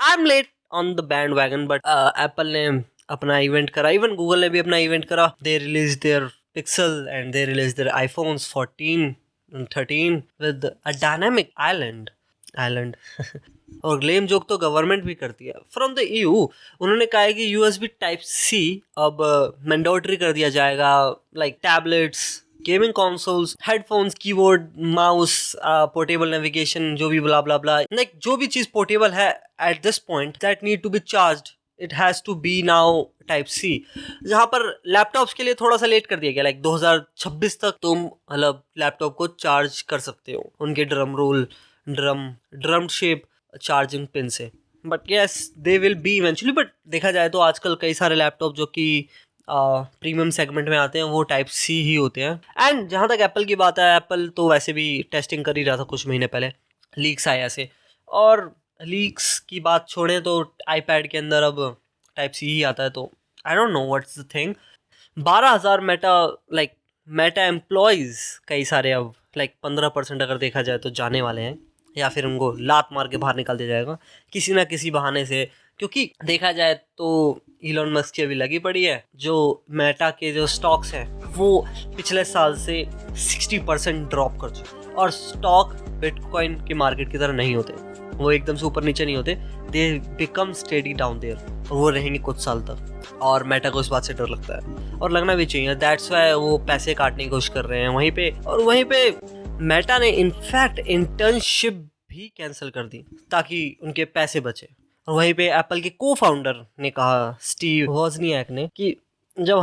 I am late on the bandwagon, but Apple ने अपना event करा, even Google ने भी अपना इवेंट करा. They release there pixel and they release there iPhones 14 and 13 with a dynamic island और glam joke तो government भी करती है फ्रॉम द ईयू. उन्होंने कहा है कि यूएसबी टाइप सी अब मैंडेटरी कर दिया जाएगा, like tablets, gaming consoles, headphones, keyboard, mouse, portable navigation, जो भी ब्ला ब्ला ब्ला, लाइक जो भी चीज पोर्टेबल है at this point that need to be charged, it has to be now type C. जहाँ पर लैपटॉप्स के लिए थोड़ा सा लेट कर दिया गया, लाइक 2026 तक तुम मतलब लैपटॉप को चार्ज कर सकते हो उनके ड्रम शेप चार्जिंग पिन से. But yes they will be eventually. But देखा जाए तो आजकल कई सारे लैपटॉप जो कि प्रीमियम सेगमेंट में आते हैं वो टाइप सी ही होते हैं. एंड जहाँ तक एप्पल की बात है, एप्पल तो वैसे भी टेस्टिंग कर ही रहा था कुछ महीने पहले, लीक्स आए ऐसे. और लीक्स की बात छोड़ें तो आईपैड के अंदर अब टाइप सी ही आता है. तो आई don't know what's the thing. 12,000 Meta employees कई सारे अब लाइक 15% अगर देखा जाए तो जाने वाले हैं, या फिर उनको लात मार के बाहर निकाल दिया जाएगा किसी ना किसी बहाने से. क्योंकि देखा जाए तो इलॉन मस्क की अभी लगी पड़ी है, जो मेटा के जो स्टॉक्स हैं वो पिछले साल से 60% ड्रॉप कर चुके. और स्टॉक बिटकॉइन के मार्केट की तरह नहीं होते, वो एकदम से ऊपर नीचे नहीं होते, they become steady down there, और वो रहेंगे कुछ साल तक. और मेटा को इस बात से डर लगता है, और लगना भी चाहिए. दैट्स वाई वो पैसे काटने की कोशिश कर रहे हैं वहीं पे. और वहीं पे मेटा ने इनफैक्ट इंटर्नशिप भी कैंसिल कर दी ताकि उनके पैसे बचे. और वहीं पे एप्पल के को फाउंडर ने कहा, स्टीव वॉजनियाक ने, कि जब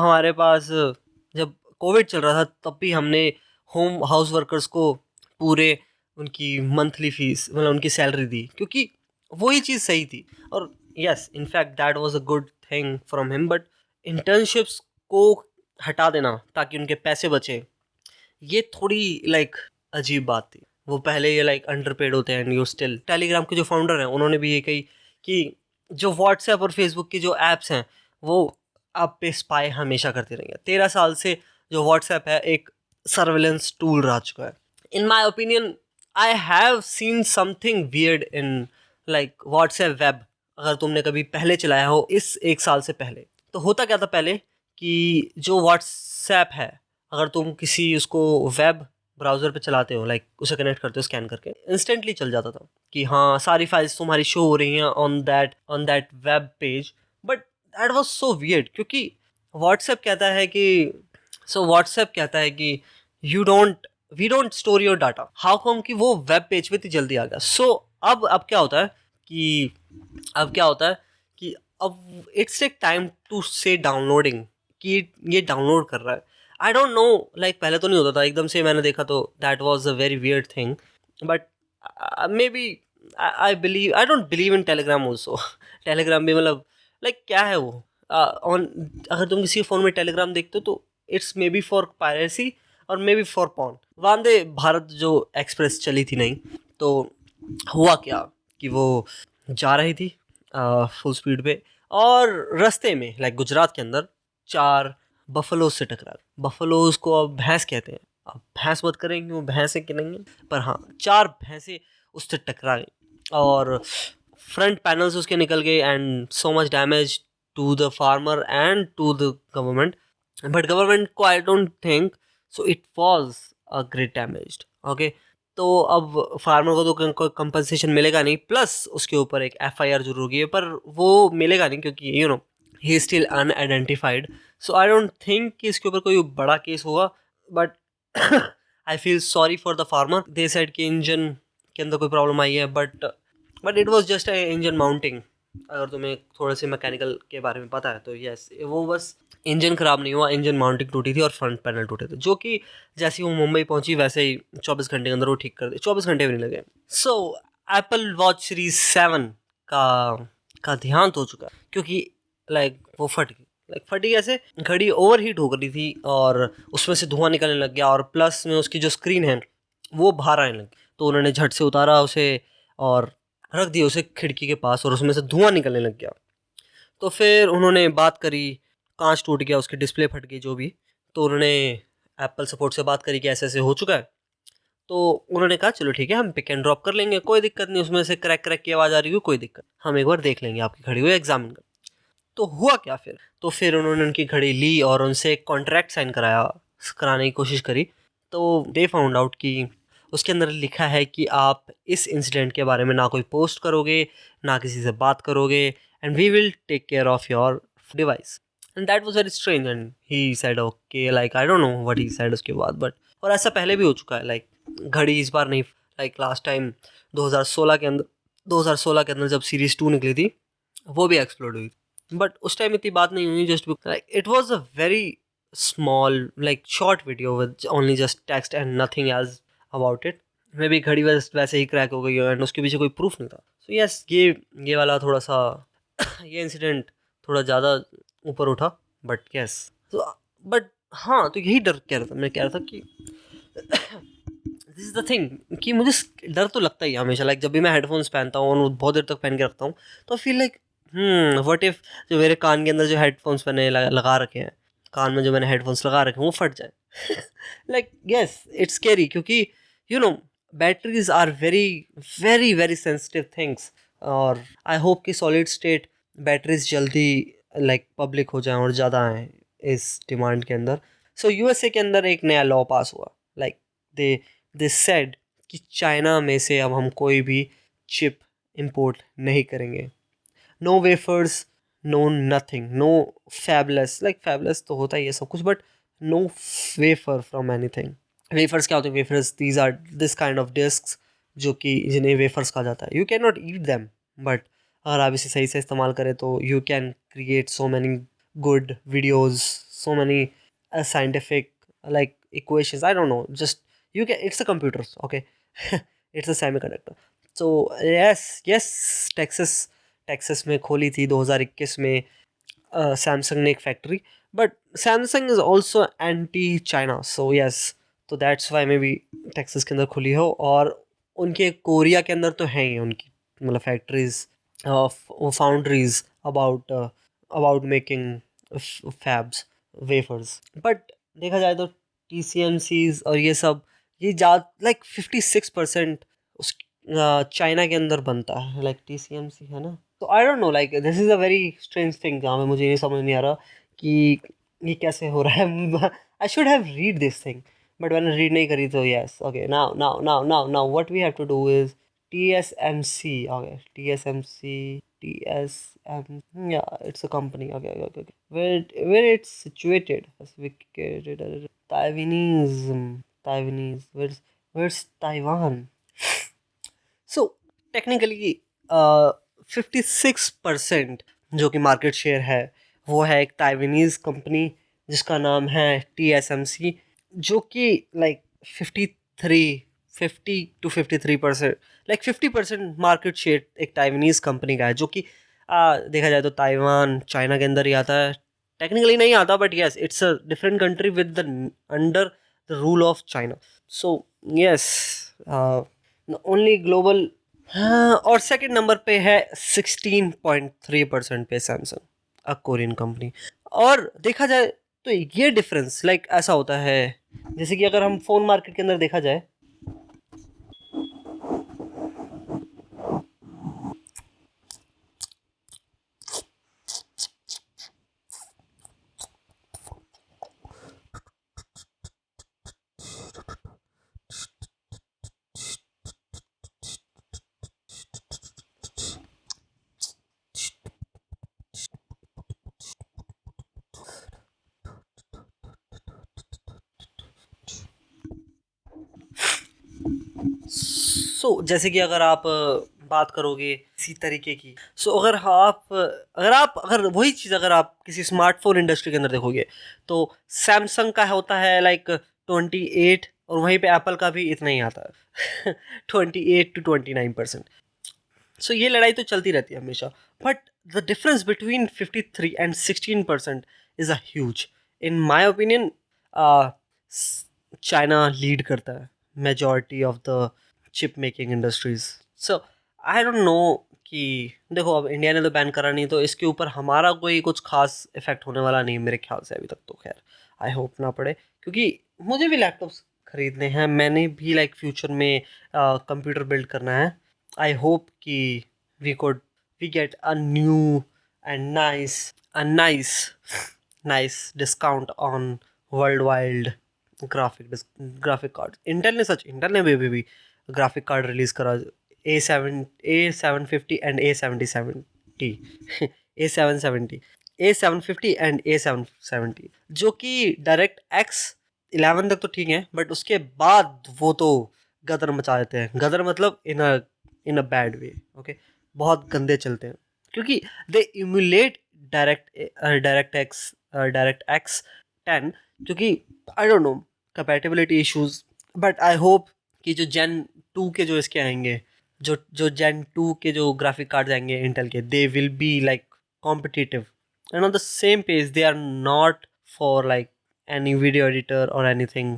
कोविड चल रहा था तब भी हमने होम हाउस वर्कर्स को पूरे उनकी मंथली फीस, मतलब उनकी सैलरी दी, क्योंकि वही चीज़ सही थी. और yes in fact that was a good thing from him. But internships को हटा देना ताकि उनके पैसे बचे, ये थोड़ी लाइक अजीब बात थी. वो पहले ये लाइक अंडरपेड होते हैं एंड यू स्टिल. टेलीग्राम के जो फाउंडर हैं उन्होंने भी ये कही कि जो व्हाट्सएप और फेसबुक की जो ऐप्स हैं वो आप पे स्पाई हमेशा करते रहेंगे. 13 साल से जो व्हाट्सएप है एक सर्वेलेंस टूल रह चुका है. In my opinion I have seen something weird in like WhatsApp web. अगर तुमने कभी पहले चलाया हो इस एक साल से पहले, तो होता क्या था पहले कि जो व्हाट्सएप है, अगर तुम किसी उसको वेब ब्राउज़र पे चलाते हो, लाइक उसे कनेक्ट करते हो स्कैन करके, इंस्टेंटली चल जाता था कि हाँ सारी फाइल्स तुम्हारी शो हो रही हैं on that web page. But that was so weird, क्योंकि व्हाट्सएप कहता है कि we don't store your data. How come कि वो वेब पेज पे इतनी जल्दी आ गया. सो अब क्या होता है कि अब इट्स टेक टाइम टू से डाउनलोडिंग, कि ये डाउनलोड कर रहा है. आई डोंट नो, लाइक पहले तो नहीं होता था, एकदम से मैंने देखा तो that was a very weird thing. But maybe I don't believe in Telegram also. Telegram भी मतलब लाइक क्या है वो, ऑन अगर तुम किसी फ़ोन में टेलीग्राम देखते हो तो it's may be for piracy और may be for pawn. Vande Bharat जो एक्सप्रेस चली थी नहीं, तो हुआ क्या कि वो जा रही थी फुल स्पीड पे, और रास्ते में लाइक गुजरात के अंदर 4 बफलोज से टकरा. बफलोज को अब भैंस कहते हैं. अब भैंस मत करेंगे वो भैंस है कि नहीं है, पर हाँ 4 भैंसें उससे टकरा गई और फ्रंट पैनल्स उसके निकल गए and so much damage to the farmer and to the government. But government को I don't think so it was a great damaged. Okay, तो अब फार्मर को तो कोई कंपनसेशन मिलेगा नहीं, प्लस उसके ऊपर एक एफआईआर जरूर होगी, पर वो मिलेगा नहीं क्योंकि you no he is still unidentified. So I don't think कि इसके ऊपर कोई बड़ा केस होगा. But I feel sorry for the farmer. They said कि इंजन के अंदर कोई प्रॉब्लम आई है, but it was just engine mounting. अगर तुम्हें थोड़े से मैकेनिकल के बारे में पता है तो यस, वो बस इंजन खराब नहीं हुआ, इंजन माउंटिंग टूटी थी और फ्रंट पैनल टूटे थे, जो कि जैसे ही वो मुंबई पहुंची वैसे ही 24 घंटे के अंदर वो ठीक कर दे. 24 घंटे भी नहीं लगे. सो एप्पल वॉच सीरीज 7 का देहांत हो चुका, क्योंकि लाइक वो फटी कैसे, घड़ी ओवर हीट हो गई थी और उसमें से धुआं निकलने लग गया, और प्लस में उसकी जो स्क्रीन है वो बाहर आने लगी. तो उन्होंने झट से उतारा उसे और रख दिया उसे खिड़की के पास, और उसमें से धुआं निकलने लग गया. तो फिर उन्होंने बात करी, कांच टूट गया, उसकी डिस्प्ले फट गई, जो भी. तो उन्होंने एप्पल सपोर्ट से बात करी कि ऐसे ऐसे हो चुका है. तो उन्होंने कहा चलो ठीक है, हम पिक एंड ड्रॉप कर लेंगे, कोई दिक्कत नहीं, उसमें से क्रैक क्रैक की आवाज़ आ रही हो, कोई दिक्कत, हम एक बार देख लेंगे आपकी घड़ी को, एग्जामिन कर। तो हुआ क्या फिर, तो फिर उन्होंने उनकी घड़ी ली और उनसे एक कॉन्ट्रैक्ट साइन कराने की कोशिश करी। तो दे फाउंड आउट कि उसके अंदर लिखा है कि आप इस इंसिडेंट के बारे में ना कोई पोस्ट करोगे, ना किसी से बात करोगे, and we will take care of your device. And that was very strange and he said okay, like I don't know what he said उसके बाद, बट और ऐसा पहले भी हो चुका है, लाइक घड़ी इस बार नहीं, लाइक लास्ट टाइम 2016 के अंदर 2016 के अंदर जब सीरीज 2 निकली थी, वो भी एक्सप्लोड हुई, बट उस टाइम इतनी बात नहीं हुई, just like it was a very small like short video with only just text and nothing else about it. May be घड़ी वैसे ही क्रैक हो गई एंड उसके पीछे कोई प्रूफ नहीं था। सो यस, ये वाला थोड़ा सा ये इंसिडेंट थोड़ा ज़्यादा ऊपर उठा, बट यस, तो बट हाँ, तो यही डर कह रहा था, मैं कह रहा था कि दिस इज़ द थिंग कि मुझे डर तो लगता ही है हमेशा, लाइक जब भी मैं हेडफोन्स पहनता हूँ और बहुत देर तक पहन के रखता हूँ, तो फील लाइक व्हाट इफ जो मेरे कान के अंदर जो हेडफोन्स मैंने लगा रखे हैं, कान में जो मैंने हेडफोन्स लगा रखे हैं वो फट जाए। लाइक यस, इट्स स्कैरी, क्योंकि you know batteries are very very very sensitive things, और आई होप कि सॉलिड स्टेट बैटरीज जल्दी लाइक पब्लिक हो जाएं और ज़्यादा आएँ इस डिमांड के अंदर। सो यूएसए के अंदर एक नया लॉ पास हुआ, लाइक दे दे सेड कि चाइना में से अब हम कोई भी चिप इंपोर्ट नहीं करेंगे, no wafers, no nothing, no fabless, like fabless तो होता ही है सब कुछ, but no wafer from anything. Wafers क्या होते हैं? Wafers these are this kind of disc जो कि जिन्हें वेफर्स कहा जाता है। You can not eat them, but अगर आप इसे सही से इस्तेमाल करें तो you can create so many good videos, so many scientific like equations, I don't know, just you can, it's a computer, okay. It's a semiconductor. So yes, Texas में खोली थी 2021 में सैमसंग ने एक factory, but Samsung is also anti China, so yes, तो that's why maybe Texas के अंदर खुली हो, और उनके कोरिया के अंदर तो हैं ही उनकी मतलब factories, foundries about making fabs, wafers. But देखा जाए तो TCMCs और ये सब, ये लाइक 56% उस चाइना के अंदर बनता है, लाइक TCMC है ना। तो आई don't no, like this is a very strange thing जहाँ पे मुझे ये समझ नहीं आ रहा कि ये कैसे हो रहा है। I should have read this thing, but मैंने रीड नहीं करी, तो yes okay, now what we have to do is TSMC, okay, yeah, it's a company, okay. Where it's situated, Taiwanese, where's Taiwan? So technically 56% जो कि market share है वो है एक ताइवानीज कंपनी जिसका नाम है TSMC, जो कि like 50 to 53%, like 50% market share एक ताइवानीज कंपनी का है, जो कि देखा जाए तो ताइवान चाइना के अंदर ही आता है। टेक्निकली नहीं आता, but yes, it's a different country with the under the rule of China. So yes, only global. हाँ, और सेकंड नंबर पे है 16.3% पे सैमसंग, अ कोरियन कंपनी। और देखा जाए तो ये डिफरेंस लाइक ऐसा होता है, जैसे कि अगर हम फ़ोन मार्केट के अंदर देखा जाए, जैसे कि अगर आप बात करोगे इसी तरीके की, अगर वही चीज़ अगर आप किसी स्मार्टफोन इंडस्ट्री के अंदर देखोगे, तो सैमसंग का होता है लाइक 28, और वहीं पे एप्पल का भी इतना ही आता है। 28 to 29%। सो ये लड़ाई तो चलती रहती है हमेशा, but the difference between 53 and 16% is a huge. In my opinion China lead करता है majority of the chip making industries. So I don't no कि देखो, अब इंडिया ने तो बैन करा नहीं, तो इसके ऊपर हमारा कोई कुछ खास इफेक्ट होने वाला नहीं मेरे ख्याल से अभी तक, तो खैर आई होप ना पड़े, क्योंकि मुझे भी लैपटॉप्स खरीदने हैं, मैंने भी लाइक फ्यूचर में कंप्यूटर बिल्ड करना है. आई होप कि we could we get a new and nice nice discount on world wide graphic card. Intel ने भी ग्राफिक कार्ड रिलीज करा. A750 and A7070 A770 A750 and A770, जो कि direct x 11 तक तो ठीक है, बट उसके बाद वो तो गदर मचा देते हैं. गदर मतलब इन अ बैड वे. ओके, बहुत गंदे चलते हैं क्योंकि दे इमुलेट डायरेक्ट एक्स 10, क्योंकि आई don't no compatibility issues. But I hope कि जो जेन 2 के जो इसके आएंगे, जो जेन 2 के जो ग्राफिक कार्ड आएंगे इंटेल के, they will be like competitive and on the same page. They are not for like any video editor or anything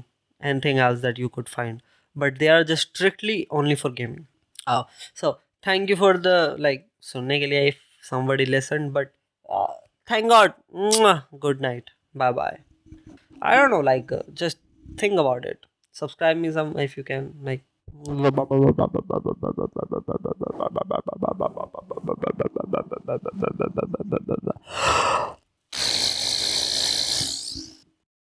else that you could find, but they are just strictly only for gaming. So thank you for the like sunne ke liye if somebody listened, but thank god. Mwah. Good night, bye bye. I don't know, like just think about it. Subscribe me some if you can, like.